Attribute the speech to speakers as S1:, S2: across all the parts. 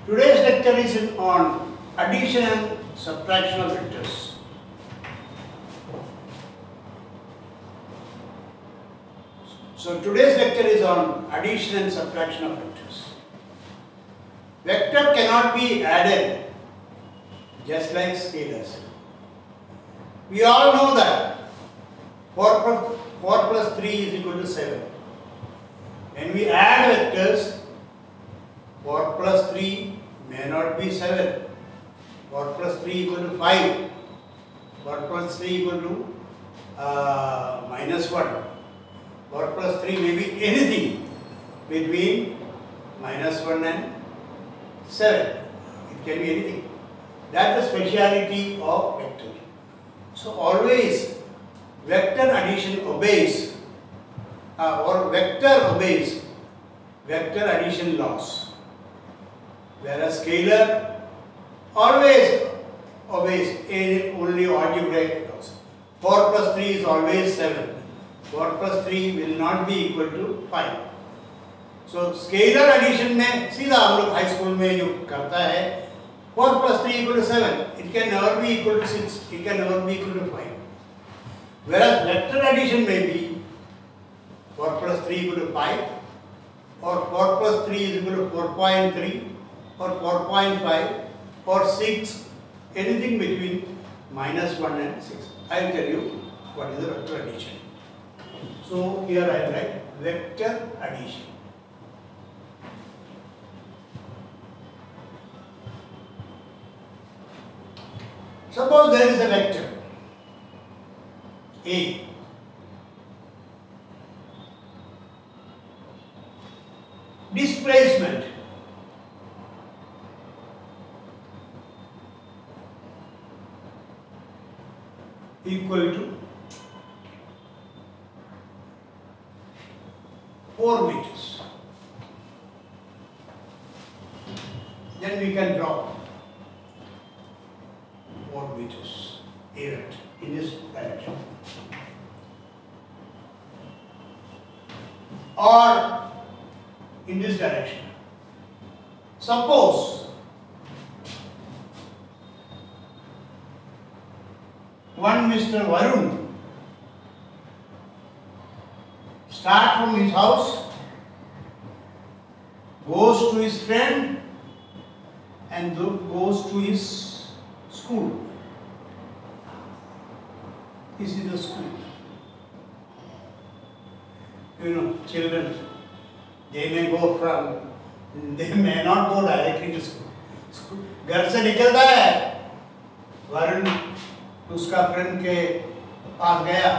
S1: Today's lecture is on addition and subtraction of vectors. So today's lecture is on addition and subtraction of vectors. Vector cannot be added just like scalars. We all know that 4 plus 3 is equal to 7. When we add vectors, 4 plus 3 may not be 7. 4 plus 3 equal to 5. 4 plus 3 equal to minus 1. 4 plus 3 may be anything between minus 1 and 7. It can be anything. That's the speciality of vector. So always vector addition obeys or vector obeys vector addition laws, whereas scalar always obeys only algebraic laws. 4 plus 3 is always 7. 4 plus 3 will not be equal to 5. So scalar addition में सीधा हम लोग high school में जो करता है 4 plus 3 equal to 7. It can never be equal to 6. It can never be equal to 5. Whereas vector addition may be 4 plus 3 equal to 5, or 4 plus 3 is equal to 4.3, or 4.5, or 6, anything between minus 1 and 6. I will tell you what is the vector addition. So here I write vector addition. Suppose there is a vector A. Displacement equal to 4 meters. Then we can draw 4 meters A vector in this direction. Or in this direction. Suppose one Mr. Varun starts from his house, goes to his friend and goes to his school. This is the school. You know, children, they may not go directly to school. घर से निकलता है, वरुण उसका friend के पास गया,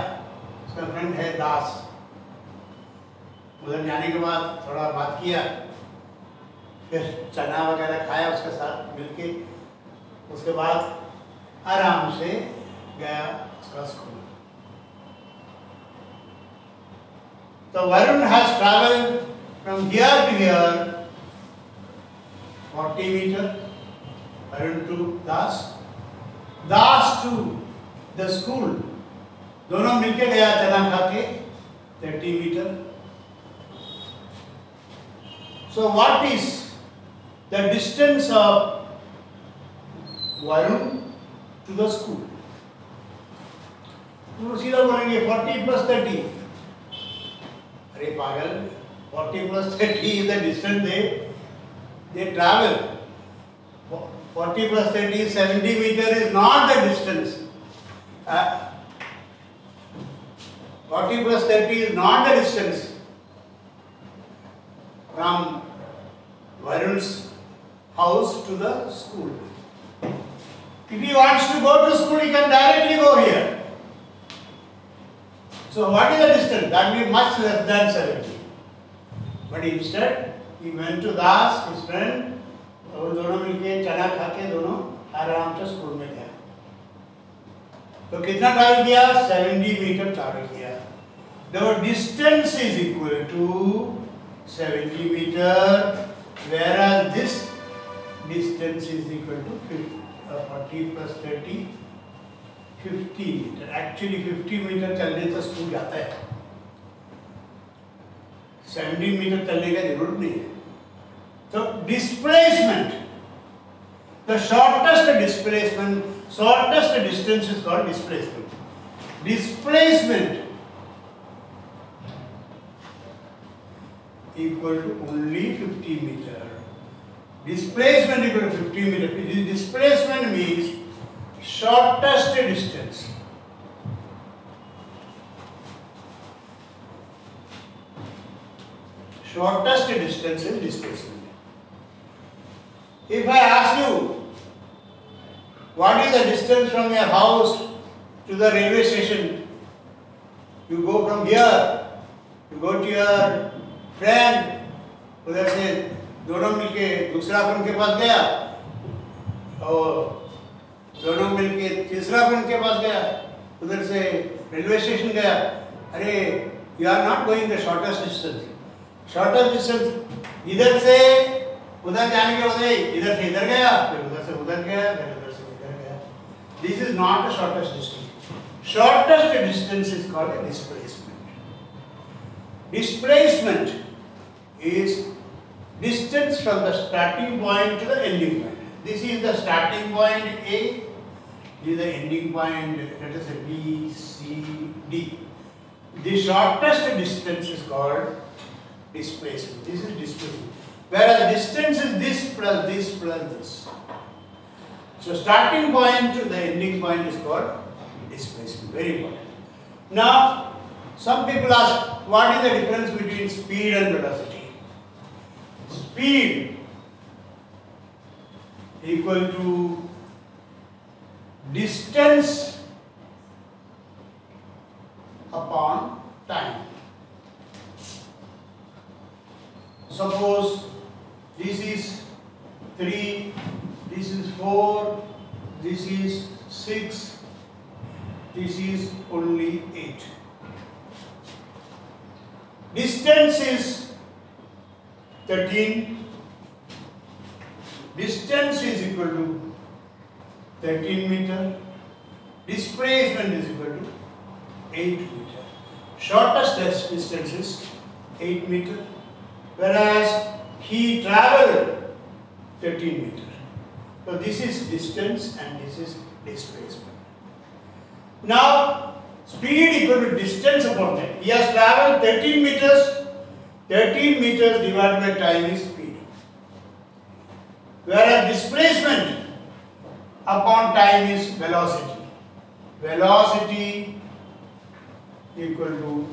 S1: उसका friend है दास, उधर जाने के बाद थोड़ा बात किया, फिर चना वगैरह खाया उसके साथ मिलके, उसके बाद आराम से गया उसका school. So Varun has travelled from here to here 40 meters, Varun to Das, Das to the school, दोनों मिलके गया चना खा के 30 meters. So what is the distance of Varun to the school? तो सीधा बोलेंगे 40 plus 30. अरे पागल, 40 plus 30 is the distance they travel. 40 plus 30 is 70 meters is not the distance. 40 plus 30 is not the distance from Varun's house to the school. If he wants to go to school, he can directly go here. So what is the distance? That will be much less than 70. But instead, he went to Das, his friend, और दोनों मिलके चना खा के दोनों आराम से school में गए. तो कितना ट्रैवल किया? 70 मीटर ट्रैवल किया. The distance is equal to 70 meter, whereas this distance is equal to 40 plus 30. 50 metre. Actually 50 metre चलने से स्कूल जाता है, 70 मीटर चलने का जरूरत नहीं है. So displacement The shortest displacement, shortest distance is called displacement. Displacement equal to only 50 meter. Displacement equal to 50 meter. Displacement means shortest distance. Shortest distance is displacement. If I ask you, what is the distance from your house to the railway station? You go from here, you go to your friend, उधर से दोनों मिलके दूसरा friend के पास गया और दोनों मिलके तीसरा फ्रेंड के पास गया, उधर से रेलवे स्टेशन गया. अरे you are not going the shortest distance. Shortest distance इधर से उधर जाने के बजाय इधर से इधर गया, फिर उधर से उधर गया, फिर उधर से इधर गया. This is not the shortest distance. Shortest distance is called a displacement. Displacement is distance from the starting point to the ending point. This is the starting point A, this is the ending point, let us say B, C, D. The shortest distance is called displacement. This is displacement. Whereas distance is this plus this plus this. So starting point to the ending point is called displacement. Very important. Now, some people ask, what is the difference between speed and velocity? Speed equal to distance upon time. Suppose this is 3, this is 4, this is 6, this is only 8. Distance is 13. Distance is equal to 13 meter. Displacement is equal to 8 meter. Shortest distance is 8 meter, whereas he traveled 13 meter. So this is distance and this is displacement. Now speed equal to distance upon time. He has traveled 13 meters. 13 meters divided by time is speed. Whereas displacement upon time is velocity. Velocity equal to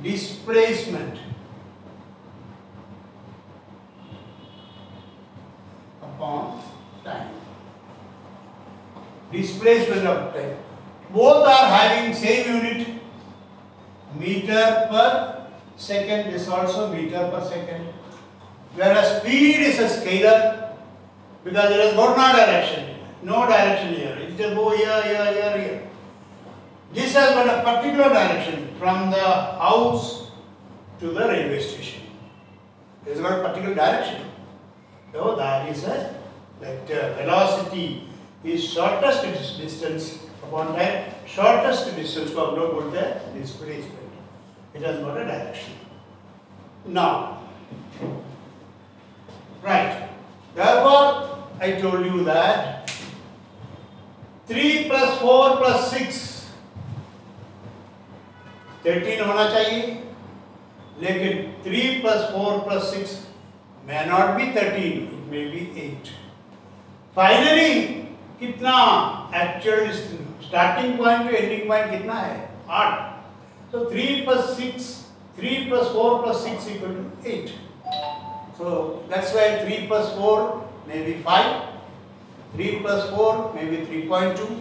S1: displacement upon time. Displacement of time. Both are having same unit, meter per second. Is also meter per second. Whereas speed is a scalar because there is no direction. No direction here. It just go here, here, here, here. This has got a particular direction from the house to the railway station. It has got a particular direction. So that is a vector. Velocity is shortest distance upon time. Shortest distance को हम लोग बोलते हैं displacement. It has got a direction. Now, right. Therefore, I told you that 3 plus 4 plus 6 13 होना चाहिए, लेकिन 3 plus 4 plus 6 may not be 13, it may be 8. Finally, कितना actual starting point to ending point कितना है? 8. So 3 plus 6, 3 plus 4 plus 6 equal to 8. So that's why 3 plus 4 may be 5, 3 plus 4 may be 3.2.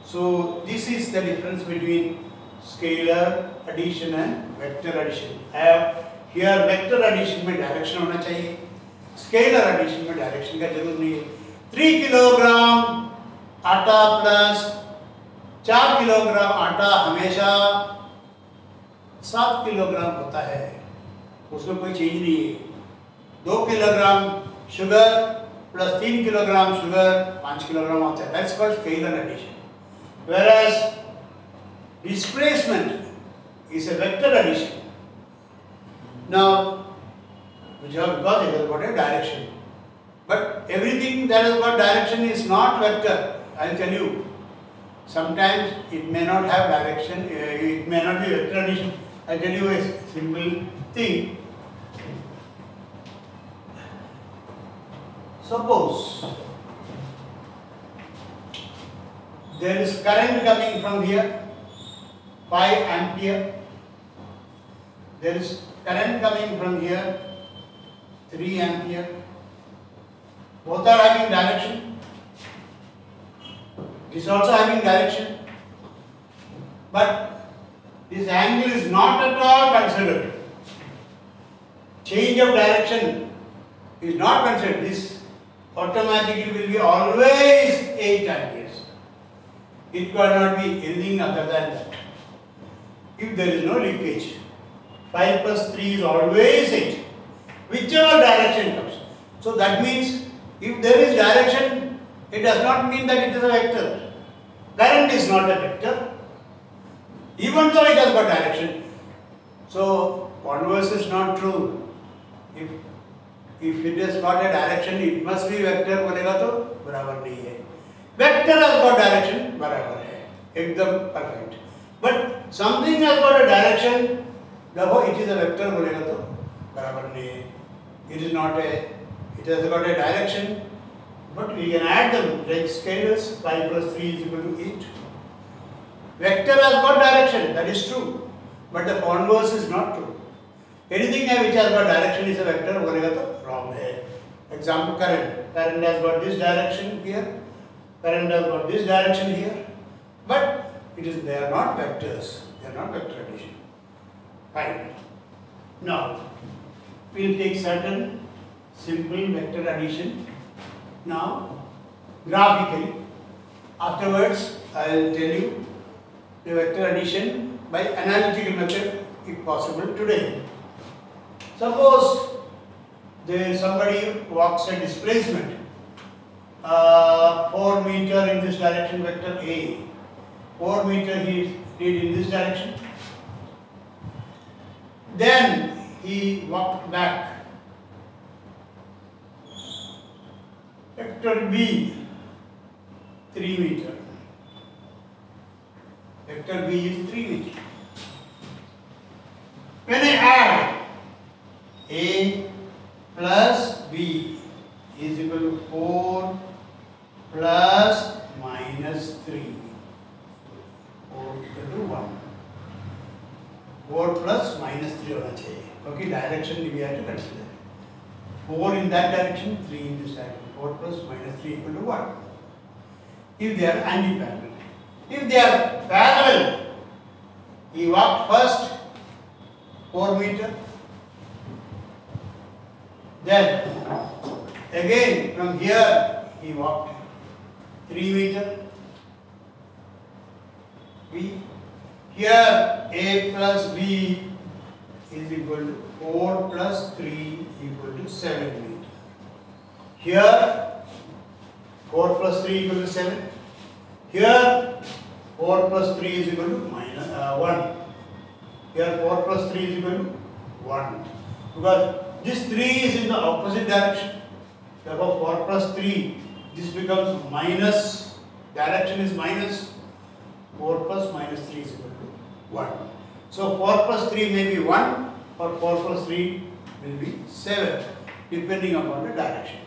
S1: So this is the difference between scalar addition and vector addition. I have here vector addition में direction होना चाहिए, scalar addition में direction का जरूर नहीं है. 3 kilogram आटा plus 4 kilogram आटा हमेशा 7 किलोग्राम होता है, उसमें कोई चेंज नहीं है. 2 kilogram sugar plus 3 kilogram sugar 5 kilogram होता है. That's called scalar addition. Whereas displacement is a vector addition. Now, because it has got a direction. But everything that has got direction is not vector. I will tell you. Sometimes it may not have direction, it may not be vector addition. I will tell you a simple thing. Suppose there is current coming from here, 5 ampere. There is current coming from here, 3 ampere. Both are having direction. This is also having direction. But this angle is not at all considered. Change of direction is not considered. This automatically will be always 8 amperes. It cannot be anything other than that. If there is no leakage, 5 plus 3 is always 8, whichever direction comes. So that means if there is direction, it does not mean that it is a vector. Current is not a vector, even though it has got direction. So converse is not true. If it has got a direction, it must be vector बोलेगा तो बराबर नहीं है. Vector has got direction, बराबर है, एकदम perfect. But something has got a direction, therefore it is a vector बोलेगा तो बराबर नहीं है. It is not a, it has got a direction, but we can add them like scalars. 5 plus 3 is equal to 8. Vector has got direction, that is true, but the converse is not true. Anything which has got direction is a vector, बोलेगा तो wrong है. Example, current. Current has got this direction here. Current has got this direction here. But they are not vectors. They are not vector addition. Fine. Now, we will take certain simple vector addition. Now, graphically. Afterwards, I will tell you the vector addition by analytical method, if possible, today. Suppose there somebody walks a displacement 4 meter in this direction, vector A. 4 meter he did in this direction. Then he walked back. Vector B, 3 meter. Vector B is 3 meter. When I add A plus B is equal to 4 plus minus 3. 4 equal to 1. 4 plus minus 3 होना चाहिए, क्योंकि direction we have to consider. 4 in that direction, 3 in this direction. 4 plus minus 3 equal to 1. If they are anti-parallel. If they are parallel, he walked first 4 meter. Then again from here he walked 3 meter. B. Here A plus B is equal to 4 plus 3 equal to 7 meter. Here 4 plus 3 equal to 7. Here 4 plus 3 is equal to minus 1. Here 4 plus 3 is equal to 1. Because this 3 is in the opposite direction. Therefore 4 plus 3, this becomes minus, direction is minus. 4 plus minus 3 is equal to 1. So 4 plus 3 may be 1 or 4 plus 3 will be 7, depending upon the direction.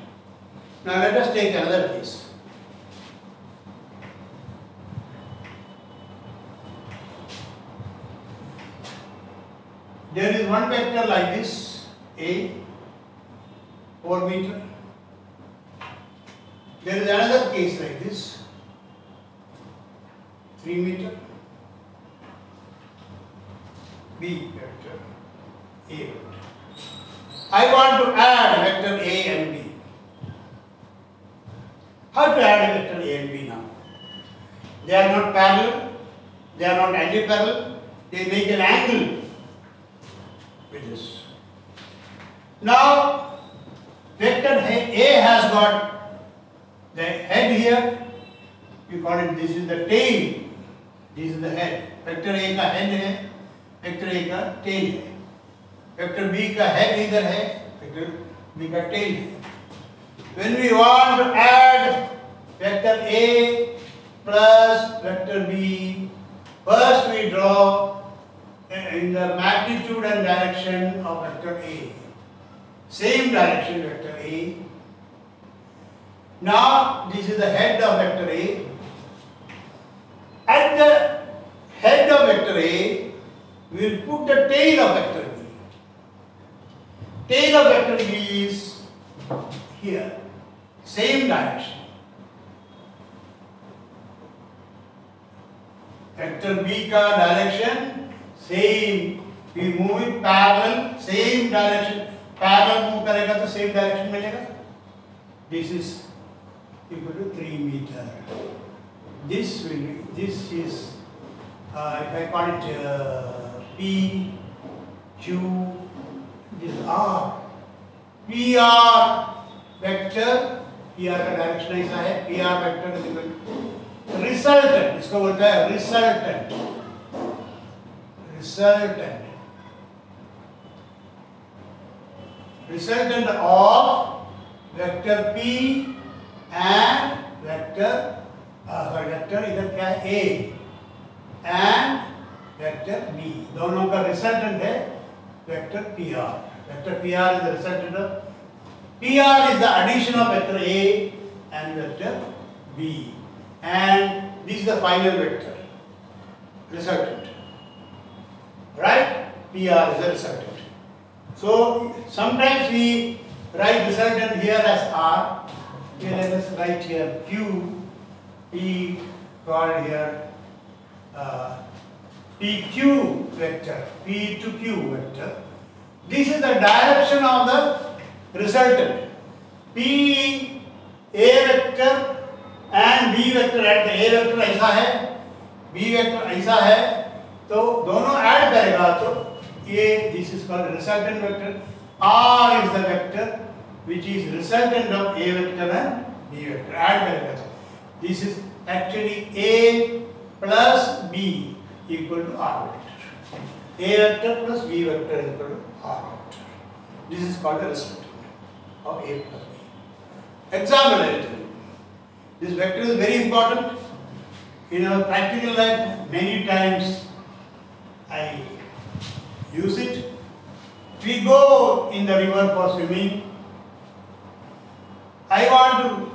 S1: Now let us take another case. There is one vector like this, A, 4 meter. There is another case like this, 3 meter. B vector, A vector. I want to add vector A and B. How to add vector A and B now? They are not parallel, they are not anti-parallel, they make an angle with this. Now, vector A has got the head here, we call it, this is the tail, this is the head. Vector A का head है, vector A का tail है. Vector B का head इधर है, vector B का tail है. when we want to add vector A plus vector B, first we draw in the magnitude and direction of vector A. Same direction vector A. Now this is the head of vector A. At the head of vector A, we will put the tail of vector B. Tail of vector B is here. Same direction. Vector B का direction same. We move it parallel, same direction. Parallel move करेगा तो same direction मिलेगा. This is equal to 3 meter. This is if I call it P, Q, this is R. PR vector, PR का direction ऐसा है. PR vector is equal to resultant. इसको बोलता है resultant. Resultant of vector P and vector इधर क्या है A and vector B. दोनों का resultant है vector PR. Vector PR is the resultant of PR is the addition of vector A and vector B, and this is the final vector resultant. Right? PR is the resultant. So sometimes we write resultant here as R. Here let us write here Q. P called here PQ vector. P to Q vector. This is the direction of the resultant. P A vector and B vector at the A vector ऐसा है, B vector ऐसा है, तो दोनों add करेगा तो ये this is called resultant vector. R is the vector which is resultant of A vector and B vector. Add करेगा तो this is actually A plus B equal to R vector. A vector plus B vector is equal to R vector. This is called the resultant of A plus B. Example I will tell you. This vector is very important. In our practical life, many times I use it. We go in the river for swimming. I want to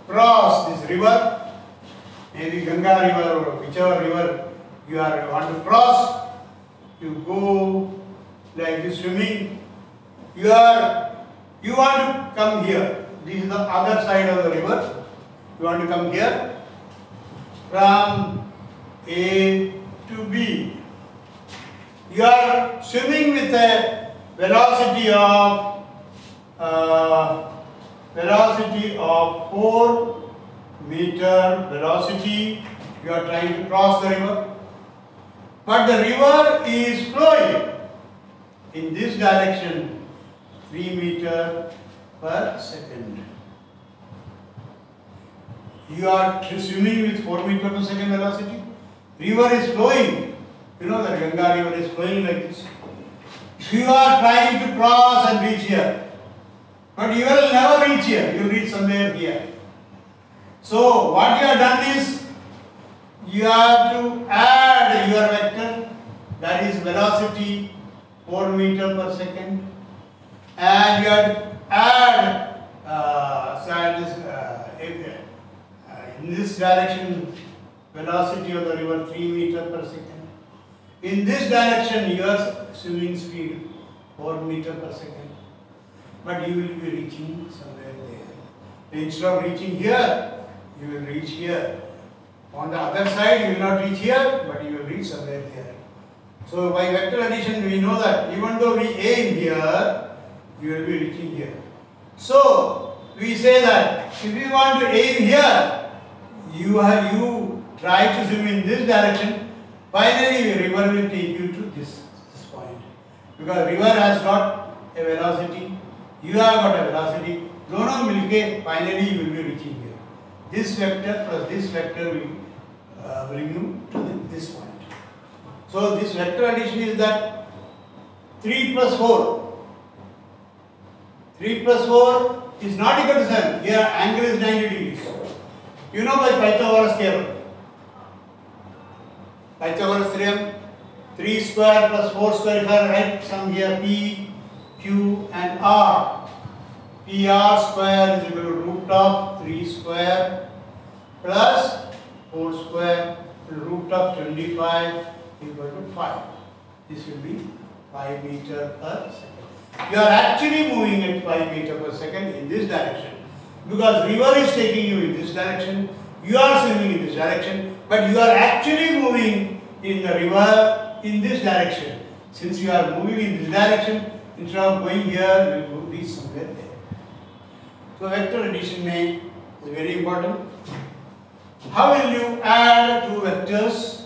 S1: cross this river, maybe Ganga river or whichever river you want to cross. You go like this swimming. You want to come here. This is the other side of the river. You want to come here from A to B. You are swimming with a velocity of 4 meter velocity. You are trying to cross the river, but the river is flowing in this direction 3 meter per second. You are swimming with 4 meter per second velocity. River is flowing. You know that Ganga river is flowing like this. You are trying to cross and reach here, but you will never reach here. You will reach somewhere here. So what you have done is you have to add your vector, that is velocity 4 meter per second, and you have to add in this direction velocity of the river 3 meter per second. In this direction your swimming speed 4 meter per second, but you will be reaching somewhere there. Instead of reaching here, you will reach here. On the other side you will not reach here, but you will reach somewhere here. So by vector addition we know that even though we aim here, you will be reaching here. So we say that if you want to aim here, you try to swim in this direction. Finally the river will take you to this point, because river has got a velocity, you have got a velocity. दोनों मिलके finally you will be reaching here. This vector plus this vector will bring you to this point. So this vector addition is that 3 plus 4. 3 plus 4 is not equal to 7. Here angle is 90 degrees. You know by Pythagoras theorem. Pythagoras theorem, 3 square plus 4 square, if I write some here P, Q and R. PR square is equal to root of 3 square plus 4 square root of 25 equal to 5. This will be 5 meter per second. You are actually moving at 5 meter per second in this direction. Because river is taking you in this direction, you are swimming in this direction, but you are actually moving in the river in this direction. Since you are moving in this direction, instead of going here, you will reach somewhere there. So vector addition is very important. How will you add two vectors?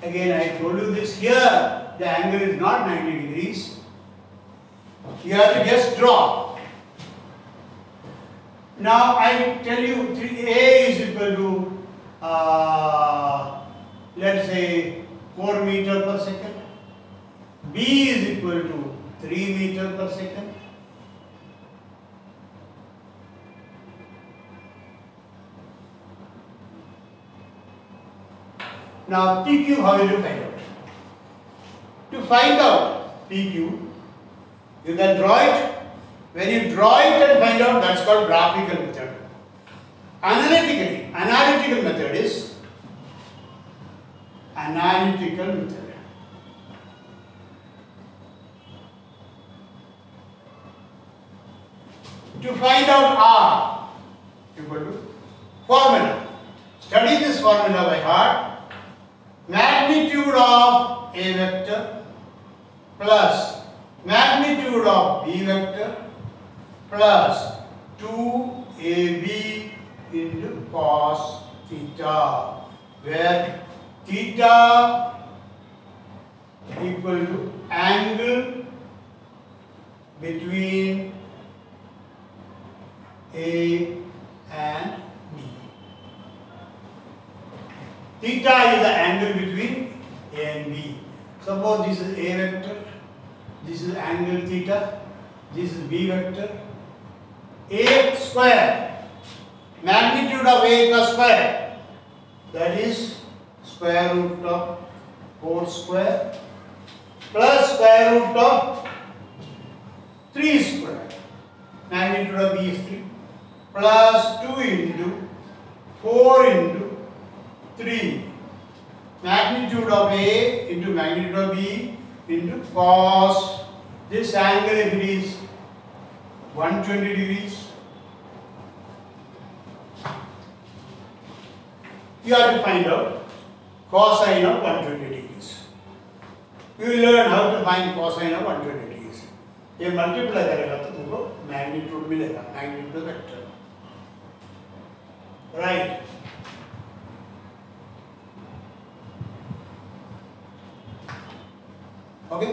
S1: Again, I told you this here, the angle is not 90 degrees. You have to just draw. Now I tell you A is equal to let's say 4 meter per second. B is equal to 3 meter per second. Now PQ, how will you find out? To find out PQ, you can draw it. When you draw it and find out, that's called graphical method. Analytical method is analytical method. To find out R equal to formula. Study this formula by heart. Magnitude of A vector plus magnitude of B vector plus 2AB into cos theta, where theta equal to angle between A and B. Theta is the angle between A and B. Suppose this is A vector, this is angle theta, this is B vector. A square, magnitude of A plus square, that is square root of 4 square plus square root of 3 square. Magnitude of B is 3 plus 2 into 4 into 3. Magnitude of A into magnitude of B into cos. This angle, if it is 120 degrees, you have to find out cosine of 120 degrees. You will learn how to find cosine of 120 degrees. ये multiply करेगा तो तुमको magnitude मिलेगा, magnitude vector, right? Okay?